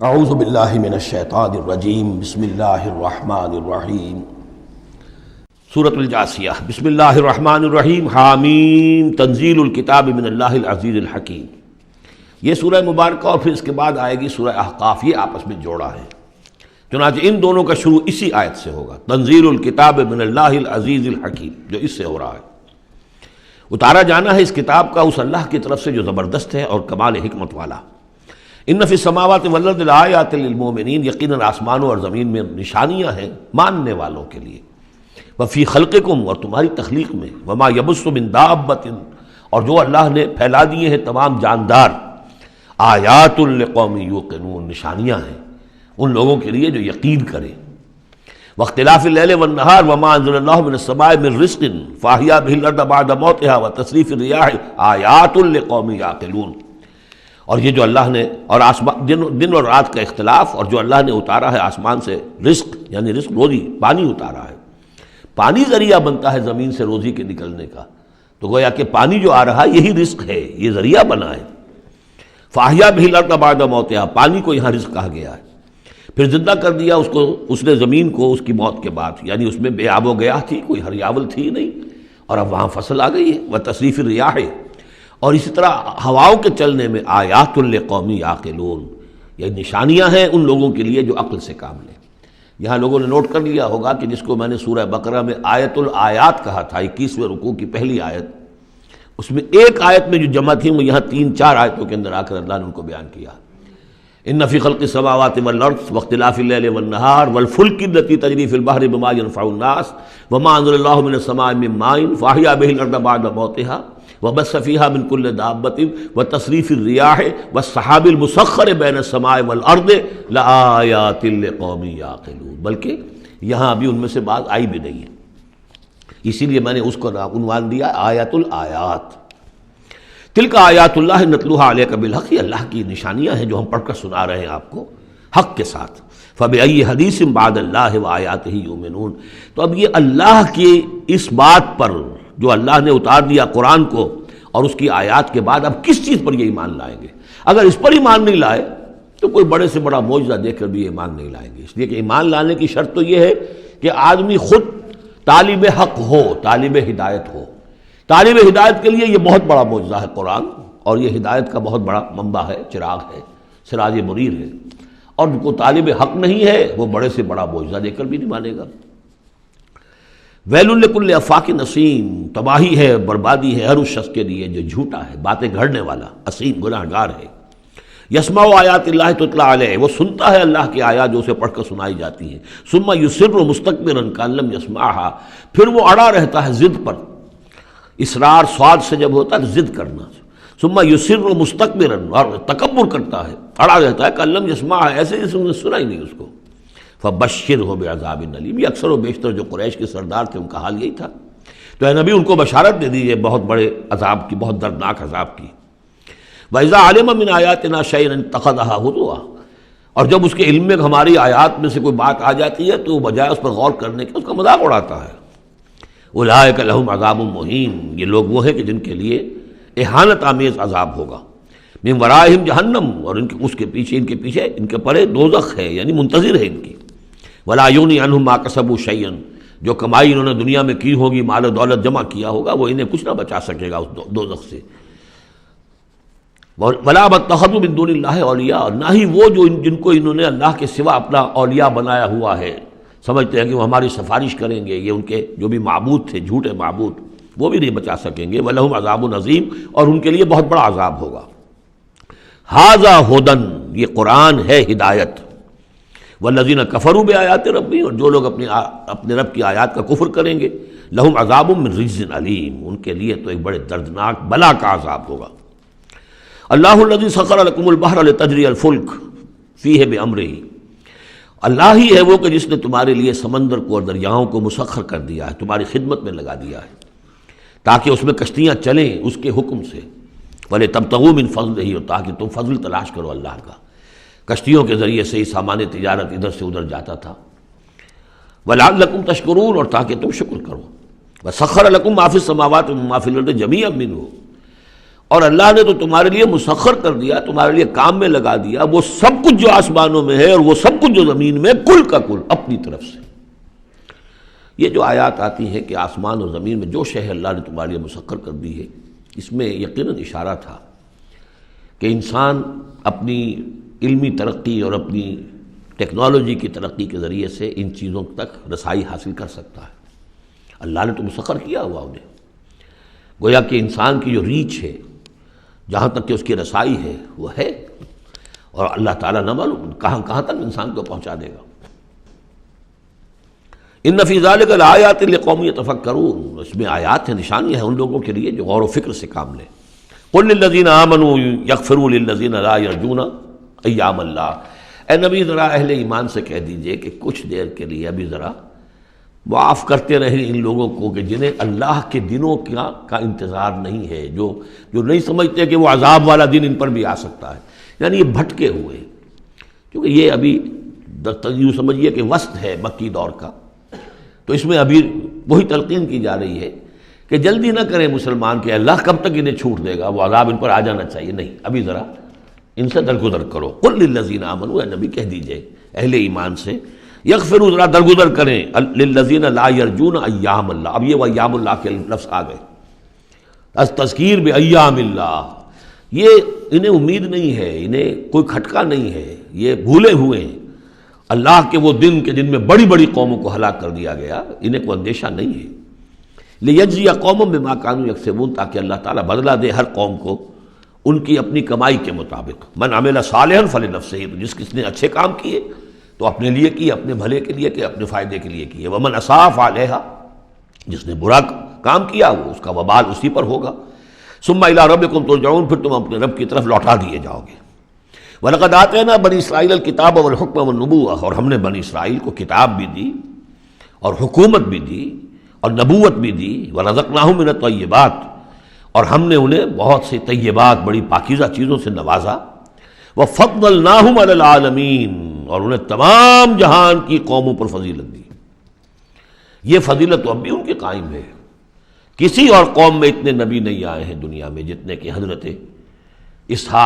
اعوذ باللہ من الشیطان الرجیم بسم اللہ الرحمن الرحیم سورۃ الجاثیہ بسم اللہ الرحمن الرحیم حامیم تنزیل الکتاب من اللہ العزیز الحکیم۔ یہ سورہ مبارکہ اور پھر اس کے بعد آئے گی سورہ احقاف، یہ آپس میں جوڑا ہے، چنانچہ ان دونوں کا شروع اسی آیت سے ہوگا، تنزیل الکتاب من اللہ العزیز الحکیم، جو اس سے ہو رہا ہے۔ اتارا جانا ہے اس کتاب کا اس اللہ کی طرف سے جو زبردست ہے اور کمال حکمت والا۔ ان فی السماوات والارض لآیات للمؤمنین، یقیناً آسمانوں اور زمین میں نشانیاں ہیں ماننے والوں کے لیے۔ وفی خلقکم، اور تمہاری تخلیق میں، وما یبث من دابۃ، اور جو اللہ نے پھیلا دیے ہیں تمام جاندار، آیات لقوم یوقنون، نشانیاں ہیں ان لوگوں کے لیے جو یقین کریں۔ واختلاف اللیل والنہار وما انزل اللہ من السماء من رزق فاحیا به الارض بعد موتها وتصریف الریاح آیات لقوم یعقلون، اور یہ جو اللہ نے اور دن اور رات کا اختلاف، اور جو اللہ نے اتارا ہے آسمان سے رزق، یعنی رزق روزی، پانی اتارا ہے۔ پانی ذریعہ بنتا ہے زمین سے روزی کے نکلنے کا، تو گویا کہ پانی جو آ رہا ہے یہی رزق ہے، یہ ذریعہ بنا ہے۔ فاحیا به الارض بعد موتها، پانی کو یہاں رزق کہا گیا ہے۔ پھر زندہ کر دیا اس کو، اس نے زمین کو اس کی موت کے بعد، یعنی اس میں بے آب و گیاہ تھی، کوئی ہریاول تھی نہیں، اور اب وہاں فصل آ گئی ہے۔ وتصریف الریاح، اور اسی طرح ہواؤں کے چلنے میں آیات لقوم یعقلون، یہ نشانیاں ہیں ان لوگوں کے لیے جو عقل سے کام لیں۔ یہاں لوگوں نے نوٹ کر لیا ہوگا کہ جس کو میں نے سورہ بقرہ میں آیت الآیات کہا تھا، 21ویں رکوع کی پہلی آیت، اس میں ایک آیت میں جو جمع تھی وہ یہاں 3-4 آیتوں کے اندر آ کر اللہ نے ان کو بیان کیا۔ ان فی خلق السماوات والارض واختلاف اللیل والنہار والفلک التی تجری فی البحر بما ينفع الناس وما انزل اللہ من السماء من ماء فاحیا به الارض بعد موتها وبث فيها من كل دابة وتصريف الرياح والسحاب المسخر بين السماء والارض لآیات لقوم یعقلون، بلکہ یہاں ابھی ان میں سے بات آئی بھی نہیں ہے، اسی لیے میں نے اس کو عنوان دیا آیات الآیات۔ تلک آیات اللہ نتلوها علیک بالحق، یہ اللہ کی نشانیاں ہیں جو ہم پڑھ کر سنا رہے ہیں آپ کو حق کے ساتھ۔ فبأی حدیث بعد اللہ وآیاتہ یؤمنون، تو اب یہ اللہ کی اس بات پر جو اللہ نے اتار دیا قرآن کو اور اس کی آیات کے بعد اب کس چیز پر یہ ایمان لائیں گے؟ اگر اس پر ایمان نہیں لائے تو کوئی بڑے سے بڑا معجزہ دیکھ کر بھی ایمان نہیں لائیں گے، اس لیے کہ ایمان لانے کی شرط تو یہ ہے کہ آدمی خود طالب حق ہو، طالب ہدایت ہو۔ طالب ہدایت کے لیے یہ بہت بڑا معجزہ ہے قرآن، اور یہ ہدایت کا بہت بڑا منبع ہے، چراغ ہے، سراج منیر ہے، اور جو طالب حق نہیں ہے وہ بڑے سے بڑا معجزہ دیکھ کر بھی نہیں مانے گا۔ ویل لکل افاک نسیم، تباہی ہے، بربادی ہے ہر اس شخص کے لیے جو جھوٹا ہے، باتیں گھڑنے والا، اسیم، گناہ گار ہے۔ یسمع آیات اللہ تتلی علیہ، وہ سنتا ہے اللہ کی آیات جو اسے پڑھ کر سنائی جاتی ہیں۔ ثم یصر مستکبرا کأن لم یسمعها، پھر وہ اڑا رہتا ہے ضد پر، اصرار صاد سے جب ہوتا ہے ضد کرنا۔ ثم یصر مستکبرا، اور تکبر کرتا ہے، اڑا رہتا ہے کأن لم یسمعها، ایسے جیسے انہوں نے سنا ہی نہیں اس کو۔ فبشرہ بعذاب علیم، یہ اکثر و بیشتر جو قریش کے سردار تھے ان کا حال یہی تھا، تو اے نبی ان کو بشارت دے دیجیے بہت بڑے عذاب کی، بہت دردناک عذاب کی۔ وَإِذَا عَلِمَ مِنْ آیَاتِنَا شَيْئًا اتَّخَذَهَا هُزُوًا، اور جب اس کے علم میں ہماری آیات میں سے کوئی بات آ جاتی ہے تو بجائے اس پر غور کرنے کے اس کا مذاق اڑاتا ہے۔ اولئک لہم عذاب مہین، یہ لوگ وہ ہیں کہ جن کے لیے اہانت آمیز عذاب ہوگا۔ من ورائہم جہنم، اور اس کے پیچھے ان کے پرے دوزخ ہے، یعنی منتظر ہے ان کی۔ ولا یغنی عنہم ما کسبوا شیئا، جو کمائی انہوں نے دنیا میں کی ہوگی، مال و دولت جمع کیا ہوگا، وہ انہیں کچھ نہ بچا سکے گا اس دوزخ سے۔ ولا اتخذوا من دون اللہ اولیاء، اور نہ ہی وہ جو جن کو انہوں نے اللہ کے سوا اپنا اولیاء بنایا ہوا ہے، سمجھتے ہیں کہ وہ ہماری سفارش کریں گے، یہ ان کے جو بھی معبود تھے، جھوٹے معبود، وہ بھی نہیں بچا سکیں گے۔ ولہم عذاب عظیم، اور ان کے لیے بہت بڑا عذاب ہوگا۔ ھذا ھدی، یہ قرآن ہے ہدایت۔ والذین کفروا بآیات ربہم، اور جو لوگ اپنے رب کی آیات کا کفر کریں گے، لہم عذاب من رجز علیم، ان کے لیے تو ایک بڑے دردناک بلا کا عذاب ہوگا۔ اللہ الذی سخر لکم البحر لتجری الفلک فیہ بامرہ، اللہ ہی ہے وہ کہ جس نے تمہارے لیے سمندر کو اور دریاؤں کو مسخر کر دیا ہے، تمہاری خدمت میں لگا دیا ہے، تاکہ اس میں کشتیاں چلیں اس کے حکم سے۔ وَلِتَبْتَغُوا مِن فَضْلِهِ، اور تاکہ تم فضل تلاش کرو اللہ کا، کشتیوں کے ذریعے سے ہی سامان تجارت ادھر سے ادھر جاتا تھا۔ وَلَعَلَّكُمْ تَشْكُرُونَ، اور تاکہ تم شکر کرو۔ وَسَخَّرَ لَكُم مَّا فِي السَّمَاوَاتِ وَمَا فِي الْأَرْضِ جَمِيعًا مِّنْهُ، اور اللہ نے تو تمہارے لیے مسخر کر دیا، تمہارے لیے کام میں لگا دیا وہ سب کچھ جو آسمانوں میں ہے اور وہ سب کچھ جو زمین میں، کل کا کل اپنی طرف سے۔ یہ جو آیات آتی ہیں کہ آسمان اور زمین میں جو شے اللہ نے تمہارے لیے مسخر کر دی ہے، اس میں یقیناً اشارہ تھا کہ انسان اپنی علمی ترقی اور اپنی ٹیکنالوجی کی ترقی کے ذریعے سے ان چیزوں تک رسائی حاصل کر سکتا ہے۔ اللہ نے تو مسخر کیا ہوا انہیں، گویا کہ انسان کی جو ریچ ہے، جہاں تک کہ اس کی رسائی ہے وہ ہے، اور اللہ تعالیٰ نہ معلوم کہاں کہاں تک انسان کو پہنچا دے گا۔ ان فی ذلک لآیات لقوم یتفکرون، اس میں آیات ہیں، نشانیاں ہیں ان لوگوں کے لیے جو غور و فکر سے کام لیں۔ قل للذین آمنوا یغفروا للذین لا یرجون ایام اللہ، اے نبی ذرا اہل ایمان سے کہہ دیجئے کہ کچھ دیر کے لیے ابھی ذرا معاف کرتے رہیں ان لوگوں کو کہ جنہیں اللہ کے دنوں کا انتظار نہیں ہے، جو نہیں سمجھتے کہ وہ عذاب والا دن ان پر بھی آ سکتا ہے، یعنی یہ بھٹکے ہوئے، کیونکہ یہ ابھی یوں سمجھیے کہ وسط ہے مکی دور کا، تو اس میں ابھی وہی تلقین کی جا رہی ہے کہ جلدی نہ کریں مسلمان کہ اللہ کب تک انہیں چھوٹ دے گا، وہ عذاب ان پر آ جانا چاہیے، نہیں، ابھی ذرا ان سے درگزر کرو۔ قل للذین آمنوا، اے نبی کہہ دیجئے اہل ایمان سے، یغفروا ذرا درگزر کریں، للذین لا یرجون ایام اللہ، اب یہ وہ ایام اللہ کے لفظ آ گئے، از تذکیر بایام اللہ، یہ انہیں امید نہیں ہے، انہیں کوئی کھٹکا نہیں ہے، یہ بھولے ہوئے ہیں اللہ کے وہ دن کے جن میں بڑی بڑی قوموں کو ہلاک کر دیا گیا، انہیں کوئی اندیشہ نہیں ہے۔ لیجزی قوم بما کانوا یکسبون، تاکہ اللہ تعالیٰ بدلہ دے ہر قوم کو ان کی اپنی کمائی کے مطابق۔ من عمل صالحا فلنفسہ، جس کس نے اچھے کام کیے تو اپنے لیے کیے، اپنے بھلے کے لیے کیے، اپنے فائدے کے لیے کیے۔ ومن اساء فعلیہا، جس نے برا کام کیا وہ اس کا وبال اسی پر ہوگا۔ ثم الی ربکم ترجعون، پھر تم اپنے رب کی طرف لوٹا دیے جاؤ گے۔ وَلَقَدْ آتَيْنَا بَنِي إِسْرَائِيلَ الْكِتَابَ وَالْحُكْمَ وَالنُّبُوَّةَ، اور ہم نے بنی اسرائیل کو کتاب بھی دی اور حکومت بھی دی اور نبوت بھی دی۔ وَرَزَقْنَاهُم مِّنَ الطَّيِّبَاتِ، اور ہم نے انہیں بہت سے طیبات، بڑی پاکیزہ چیزوں سے نوازا۔ وَفَضَّلْنَاهُمْ عَلَى الْعَالَمِينَ، اور انہیں تمام جہان کی قوموں پر فضیلت دی۔ یہ فضیلت تو اب بھی ان کے قائم ہے، کسی اور قوم میں اتنے نبی نہیں آئے ہیں دنیا میں جتنے کہ حضرت اسحاق